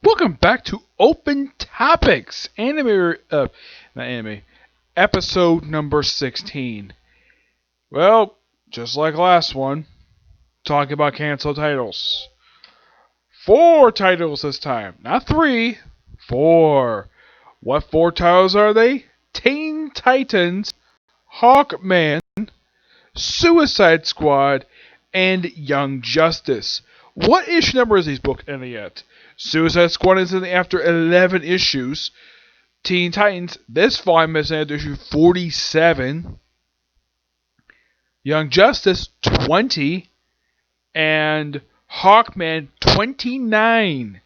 Welcome back to Open Topics, not anime, episode number 16. Well, just like last one, talking about canceled titles. 4 titles this time, not 3, 4. What 4 titles are they? Teen Titans, Hawkman, Suicide Squad, and Young Justice. What issue number is these books ending yet? Suicide Squad is in after 11 issues. Teen Titans, this volume is in issue 47. Young Justice, 20. And Hawkman, 29.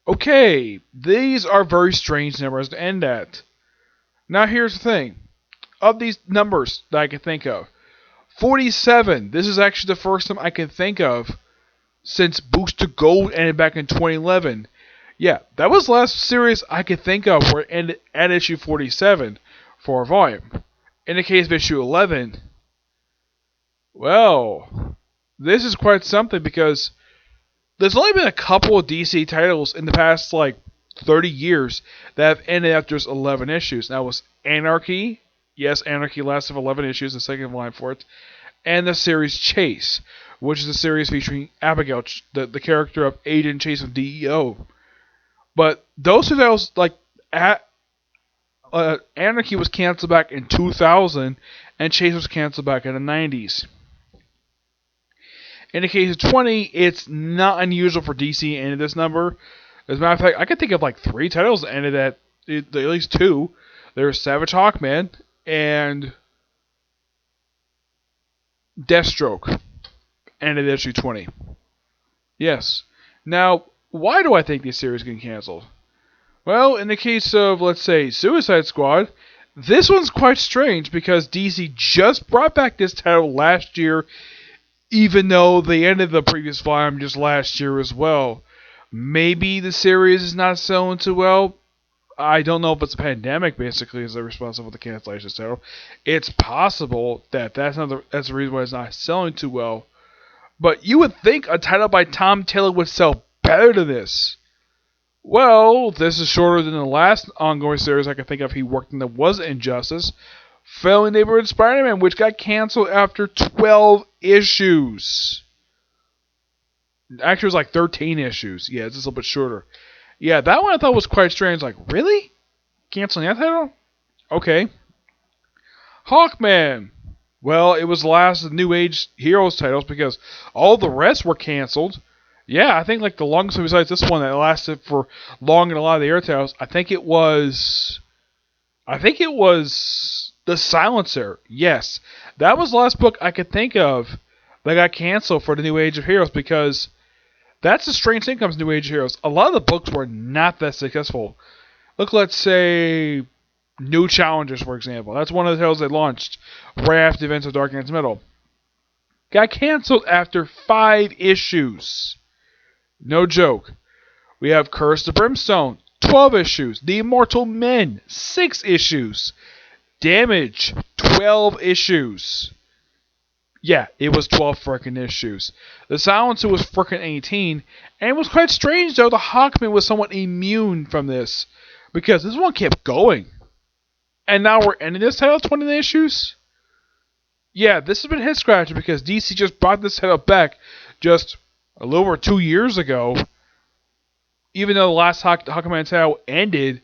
Okay, these are very strange numbers to end at. Now here's the thing. Of these numbers that I can think of, 47, this is actually the first time I can think of since Booster Gold ended back in 2011. Yeah, that was the last series I could think of where it ended at issue 47 for a volume. In the case of issue 11, well, this is quite something because there's only been a couple of DC titles in the past, 30 years that have ended after just 11 issues. That was Anarchy. Yes, Anarchy lasted 11 issues, the second line for it. And the series Chase, which is a series featuring Abigail, the character of Agent Chase of DEO. But those two titles, Anarchy was canceled back in 2000, and Chase was canceled back in the 90s. In the case of 20, it's not unusual for DC to end this number. As a matter of fact, I can think of 3 titles that ended at least 2. There's Savage Hawkman and Deathstroke ended issue 20. Yes. Now, why do I think this series is getting canceled? Well, in the case of, let's say, Suicide Squad, this one's quite strange because DC just brought back this title last year, even though they ended the previous volume just last year as well. Maybe the series is not selling too well. I don't know if it's a pandemic, basically, is responsible for the cancellation title. It's possible that that's the reason why it's not selling too well. But you would think a title by Tom Taylor would sell better than this. Well, this is shorter than the last ongoing series I can think of he worked in that was Injustice, Friendly Neighborhood Spider-Man, which got canceled after 12 issues. Actually, it was 13 issues. Yeah, it's just a little bit shorter. Yeah, that one I thought was quite strange. Really? Canceling that title? Okay. Hawkman. Well, it was the last of the New Age Heroes titles because all the rest were canceled. Yeah, I think the longest one besides this one that lasted for long in a lot of the air titles, I think it was The Silencer. Yes. That was the last book I could think of that got canceled for the New Age of Heroes because that's the strange thing comes to New Age Heroes. A lot of the books were not that successful. Look, let's say New Challengers, for example. That's one of the titles they launched right after the events of Dark Knight's Metal. Got canceled after 5 issues. No joke. We have Curse of Brimstone, 12 issues. The Immortal Men, 6 issues. Damage, 12 issues. Yeah, it was 12 frickin' issues. The Silencer was frickin' 18, and it was quite strange though the Hawkman was somewhat immune from this, because this one kept going. And now we're ending this title 20 issues? Yeah, this has been head scratching because DC just brought this title back just a little over 2 years ago. Even though the last Hawkman title ended,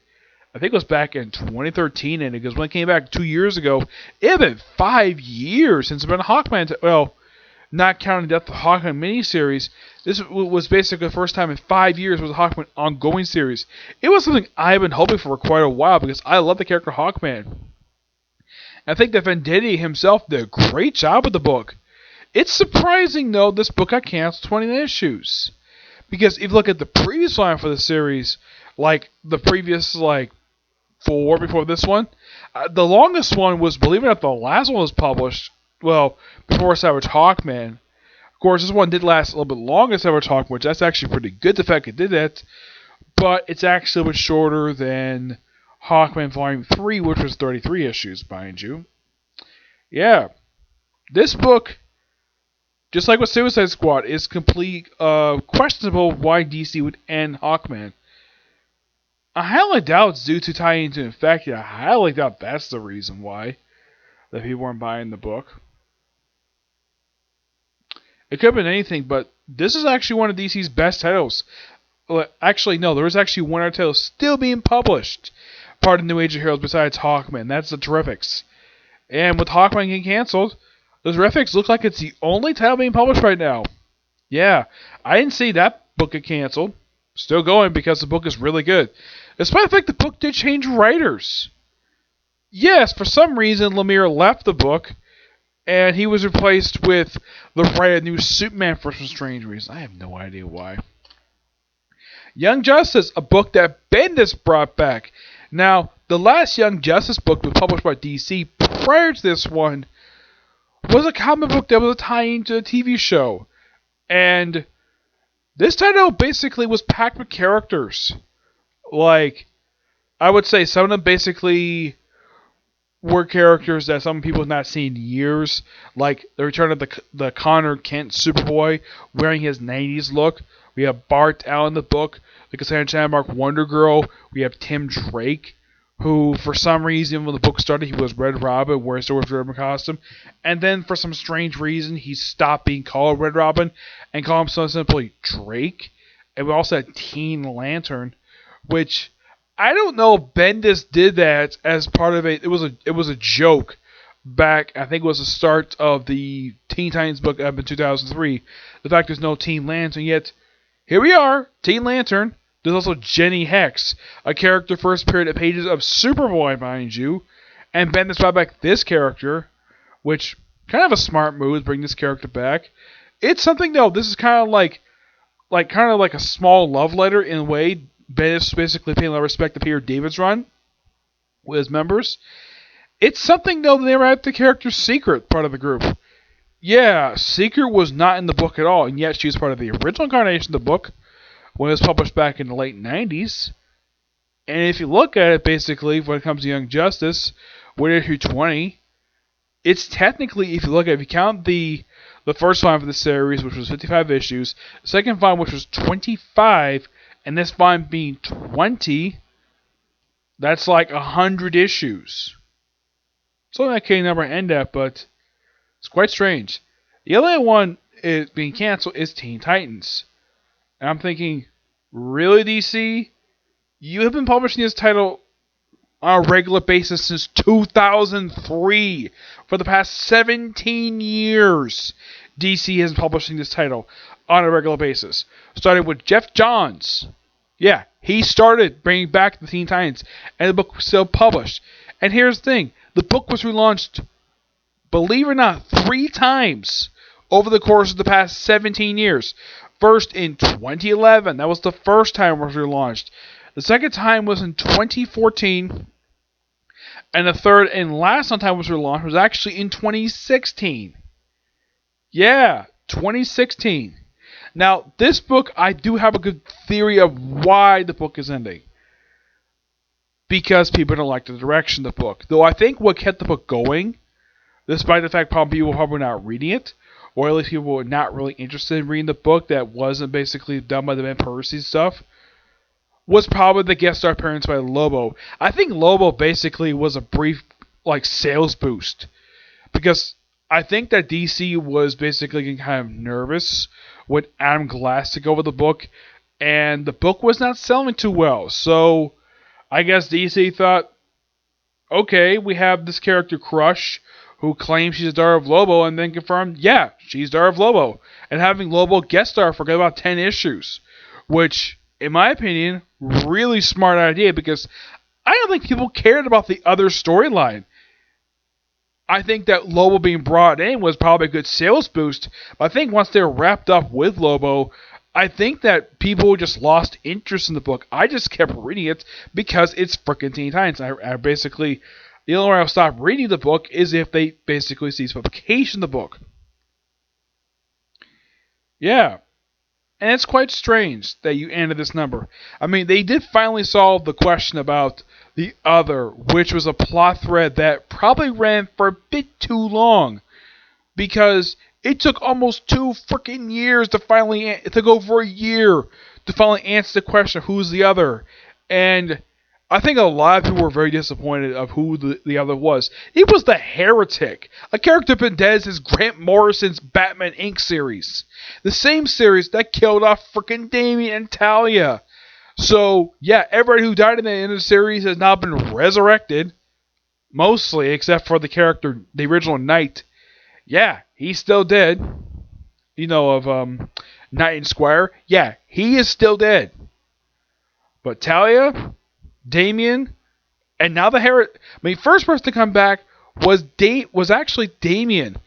I think it was back in 2013, and because when it came back 2 years ago, it had been 5 years since it's been a Hawkman. Well, not counting the Death of Hawkman miniseries, this was basically the first time in 5 years was a Hawkman ongoing series. It was something I've been hoping for quite a while because I love the character Hawkman. I think that Venditti himself did a great job with the book. It's surprising though this book got canceled 20 issues. Because if you look at the previous line for the series, the previous 4 before this one, the longest one was, believe it or not, the last one was published, before Savage Hawkman. Of course, this one did last a little bit longer than Savage Hawkman, which that's actually pretty good, the fact it did that. But it's actually a bit shorter than Hawkman Volume 3, which was 33 issues, mind you. Yeah. This book Just like with Suicide Squad, it's complete questionable why DC would end Hawkman. I highly doubt it's due to tying into Infected. I highly doubt that's the reason why that people weren't buying the book. It could have been anything, but this is actually one of DC's best titles. Well, actually, no, there is actually one other title still being published, part of New Age of Heroes besides Hawkman. That's the Terrifics. And with Hawkman getting canceled, the Terrifics look like it's the only title being published right now. Yeah, I didn't see that book get canceled. Still going because the book is really good. Despite the fact the book did change writers. Yes, for some reason Lemire left the book, and he was replaced with the writer of New Superman for some strange reason. I have no idea why. Young Justice, a book that Bendis brought back. Now, the last Young Justice book was published by DC prior to this one was a comic book that was a tie-in to a TV show. And this title basically was packed with characters. Like, I would say some of them basically were characters that some people have not seen in years. Like the return of the Connor Kent Superboy wearing his 90s look. We have Bart Allen in the book, the Cassandra Chandmark Wonder Girl. We have Tim Drake, who for some reason when the book started he was Red Robin, wears the Red Robin costume. And then for some strange reason he stopped being called Red Robin and called himself simply Drake. And we also had Teen Lantern, which I don't know if Bendis did that as part of it. It was a joke back, I think it was the start of the Teen Titans book up in 2003. The fact there's no Teen Lantern, yet here we are, Teen Lantern. There's also Jenny Hex, a character first appeared at pages of Superboy, mind you. And Bendis brought back this character, which kind of a smart move to bring this character back. It's something though, this is kind of like a small love letter in a way. Bendis basically paying a lot of respect to Peter David's run with his members. It's something though that they were at the character's Secret part of the group. Yeah, Secret was not in the book at all, and yet she was part of the original incarnation of the book when it was published back in the late 90s. And if you look at it, basically, when it comes to Young Justice, with issue 20, it's technically, if you count the first volume of the series, which was 55 issues, the second volume, which was 25, and this volume being 20, that's like 100 issues. It's only that K number end at, but it's quite strange. The other one is being canceled is Teen Titans. And I'm thinking, really, DC? You have been publishing this title on a regular basis since 2003. For the past 17 years, DC has been publishing this title on a regular basis. Started with Jeff Johns. Yeah, he started bringing back the Teen Titans, and the book was still published. And here's the thing. The book was relaunched, believe it or not, 3 times over the course of the past 17 years. First in 2011, that was the first time it was relaunched. The second time was in 2014, and the third and last time it was relaunched was actually in 2016. Yeah, 2016. Now, this book, I do have a good theory of why the book is ending. Because people don't like the direction of the book. Though I think what kept the book going, despite the fact people were probably not reading it, or at least people were not really interested in reading the book that wasn't basically done by the Ben Percy stuff, was probably the guest star appearance by Lobo. I think Lobo basically was a brief sales boost. Because I think that DC was basically getting kind of nervous when Adam Glass took over the book, and the book was not selling too well. So I guess DC thought, okay, we have this character Crush, who claims she's a daughter of Lobo, and then confirmed, yeah, she's daughter of Lobo. And having Lobo guest star for about 10 issues. Which, in my opinion, really smart idea, because I don't think people cared about the other storyline. I think that Lobo being brought in was probably a good sales boost, but I think once they were wrapped up with Lobo, I think that people just lost interest in the book. I just kept reading it because it's frickin' Teen Titans. I basically, the only way I'll stop reading the book is if they basically cease publication of the book. Yeah. And it's quite strange that you ended this number. I mean, they did finally solve the question about the other, which was a plot thread that probably ran for a bit too long. Because It took almost 2 freaking years to finally, it took over a year to finally answer the question of who's the other. And I think a lot of people were very disappointed of who the other was. It was the Heretic, a character been dead since Grant Morrison's Batman Inc. series. The same series that killed off freaking Damian and Talia. So, yeah, everybody who died in the end of the series has now been resurrected. Mostly, except for the character, the original Knight. Yeah, he's still dead. You know of Knight and Squire. Yeah, he is still dead. But Talia, Damian, and now the first person to come back was actually Damian.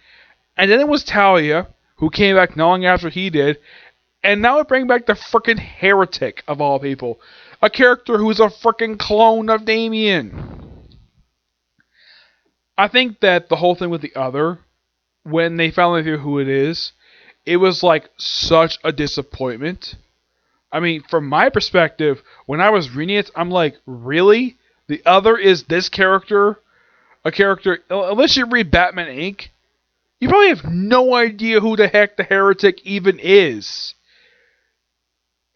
And then it was Talia, who came back not long after he did. And now we bring back the frickin' Heretic, of all people. A character who's a frickin' clone of Damian. I think that the whole thing with the other, when they finally figure who it is, it was like such a disappointment. I mean, from my perspective, when I was reading it, I'm like, really? The other is this character? A character, unless you read Batman Inc., you probably have no idea who the heck the Heretic even is.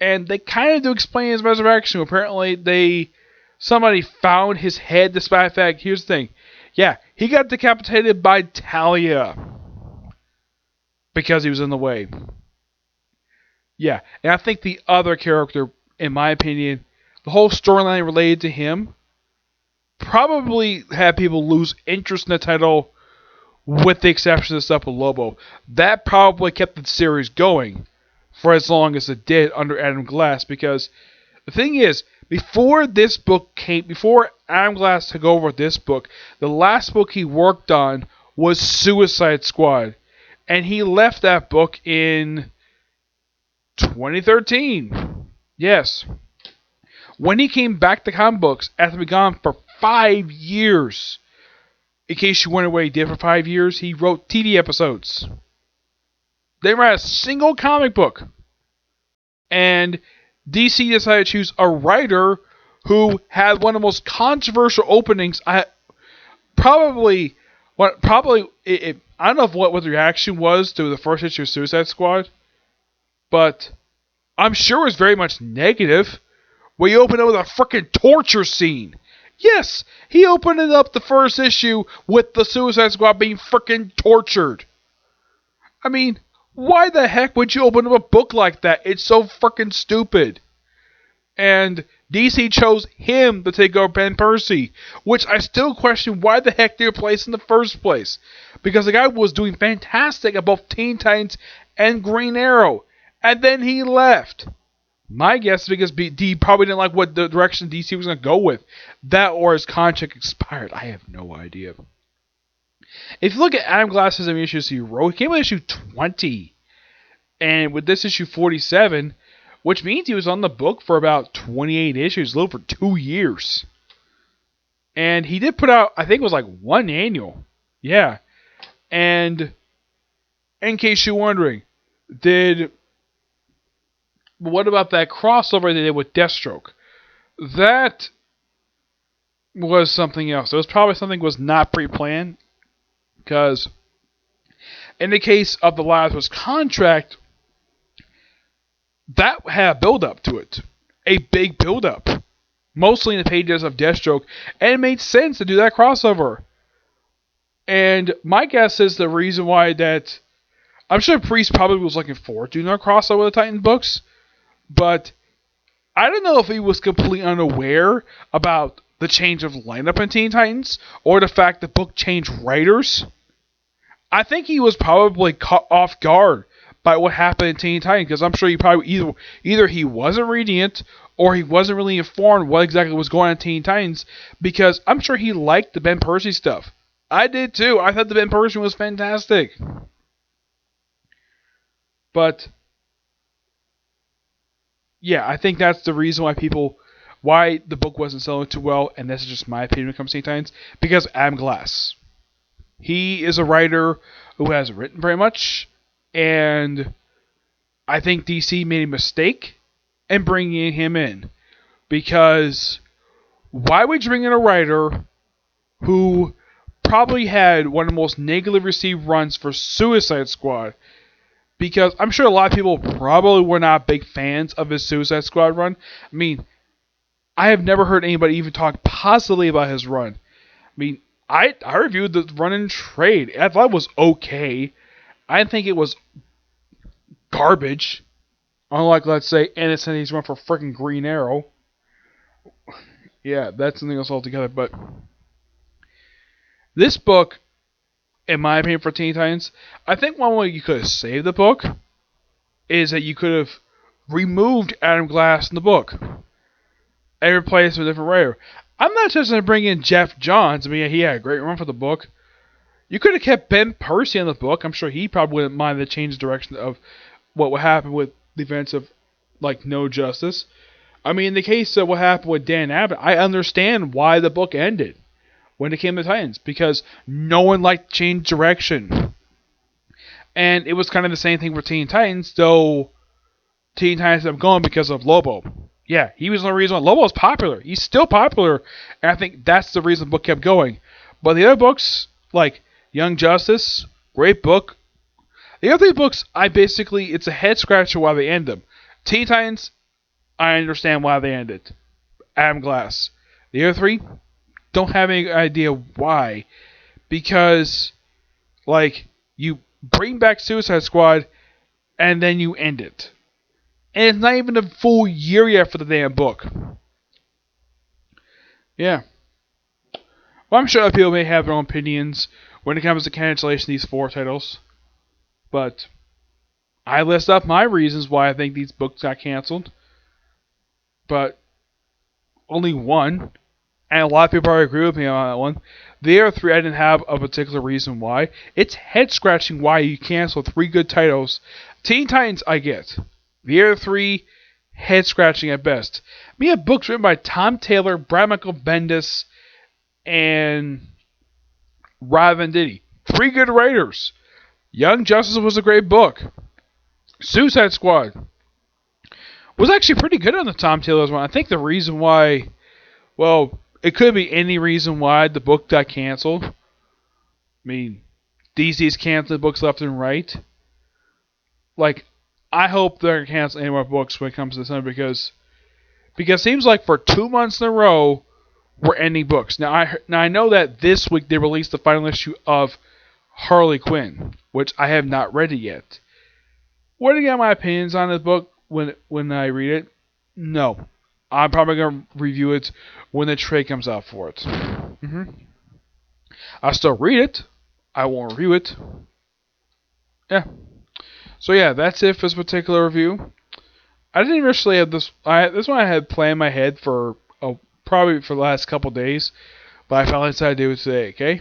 And they kind of do explain his resurrection. Apparently, somebody found his head, despite the fact, here's the thing. Yeah, he got decapitated by Talia. Because he was in the way. Yeah, and I think the other character, in my opinion, the whole storyline related to him, probably had people lose interest in the title, with the exception of stuff with Lobo. That probably kept the series going for as long as it did under Adam Glass, because the thing is, before Adam Glass took over this book, the last book he worked on was Suicide Squad. And he left that book in 2013. Yes. When he came back to comic books after being gone for 5 years. In case you wonder what he did for 5 years, he wrote TV episodes. They didn't write a single comic book. And DC decided to choose a writer who had one of the most controversial openings. I don't know what the reaction was to the first issue of Suicide Squad, but I'm sure it was very much negative. Where you open it with a freaking torture scene. Yes, he opened it up the first issue with the Suicide Squad being freaking tortured. I mean, why the heck would you open up a book like that? It's so freaking stupid. And DC chose him to take over Ben Percy, which I still question why the heck they replaced in the first place. Because the guy was doing fantastic at both Teen Titans and Green Arrow, and then he left. My guess is because D probably didn't like what the direction DC was going to go with. That or his contract expired. I have no idea. If you look at Adam Glass's issues he wrote, he came with issue 20. And with this issue 47, which means he was on the book for about 28 issues, a little for 2 years. And he did put out, I think it was like one annual. Yeah. And in case you're wondering, what about that crossover they did with Deathstroke? That was something else. It was probably something that was not pre-planned. Because in the case of the Lazarus contract, that had a build-up to it. A big build-up. Mostly in the pages of Deathstroke. And it made sense to do that crossover. And my guess is the reason why that... I'm sure Priest probably was looking forward to doing a crossover with the Titan books. But I don't know if he was completely unaware about the change of lineup in Teen Titans. Or the fact the book changed writers. I think he was probably caught off guard by what happened in Teen Titans, because I'm sure he probably either he wasn't reading it or he wasn't really informed what exactly was going on in Teen Titans, because I'm sure he liked the Ben Percy stuff. I did too. I thought the Ben Percy was fantastic. But yeah, I think that's the reason why the book wasn't selling too well, and this is just my opinion when it comes to Teen Titans, because Adam Glass. He is a writer who hasn't written very much, and I think DC made a mistake in bringing him in. Because why would you bring in a writer who probably had one of the most negatively received runs for Suicide Squad. Because I'm sure a lot of people probably were not big fans of his Suicide Squad run. I mean, I have never heard anybody even talk positively about his run. I mean, I reviewed the run in trade. I thought it was okay. I didn't think it was garbage. Unlike, let's say, Innocentity's run for freaking Green Arrow. Yeah, that's something else altogether. But this book, in my opinion, for Teen Titans, I think one way you could have saved the book is that you could have removed Adam Glass in the book and replaced with a different writer. I'm not just going to bring in Jeff Johns. I mean, he had a great run for the book. You could have kept Ben Percy in the book. I'm sure he probably wouldn't mind the change of direction of what would happen with the events of, like, No Justice. I mean, in the case of what happened with Dan Abbott, I understand why the book ended when it came to Titans, because no one liked change direction. And it was kind of the same thing for Teen Titans, though Teen Titans ended up going because of Lobo. Yeah, he was the reason why Lobo's popular. He's still popular, and I think that's the reason the book kept going. But the other books, like Young Justice, great book. The other three books, it's a head scratcher why they end them. Teen Titans, I understand why they ended. Adam Glass. The other three, don't have any idea why. Because, like, you bring back Suicide Squad, and then you end it. And it's not even a full year yet for the damn book. Yeah. Well, I'm sure other people may have their own opinions when it comes to cancellation of these 4 titles. But I list up my reasons why I think these books got canceled. But only one. And a lot of people probably agree with me on that one. The other 3, I didn't have a particular reason why. It's head-scratching why you cancel 3 good titles. Teen Titans, I get. The other 3, head-scratching at best. We have books written by Tom Taylor, Brad Michael Bendis, and Rob Venditti. 3 good writers. Young Justice was a great book. Suicide Squad was actually pretty good on the Tom Taylor's one. I think the reason why, well, it could be any reason why the book got canceled. I mean, DC's canceling books left and right. Like, I hope they're going to cancel any more books when it comes to this, because it seems like for 2 months in a row, we're ending books. Now I know that this week they released the final issue of Harley Quinn, which I have not read it yet. What do you got my opinions on the book when I read it? No. I'm probably going to review it when the trade comes out for it. I'll still read it. I won't review it. Yeah. So yeah, that's it for this particular review. I didn't initially have this. This one I had planned in my head for probably for the last couple days, but I finally decided to do it today. Okay.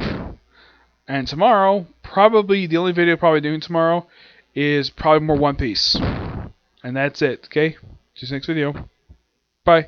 And tomorrow, probably the only video I'll probably doing tomorrow is probably more One Piece. And that's it. Okay. See you next video. Bye.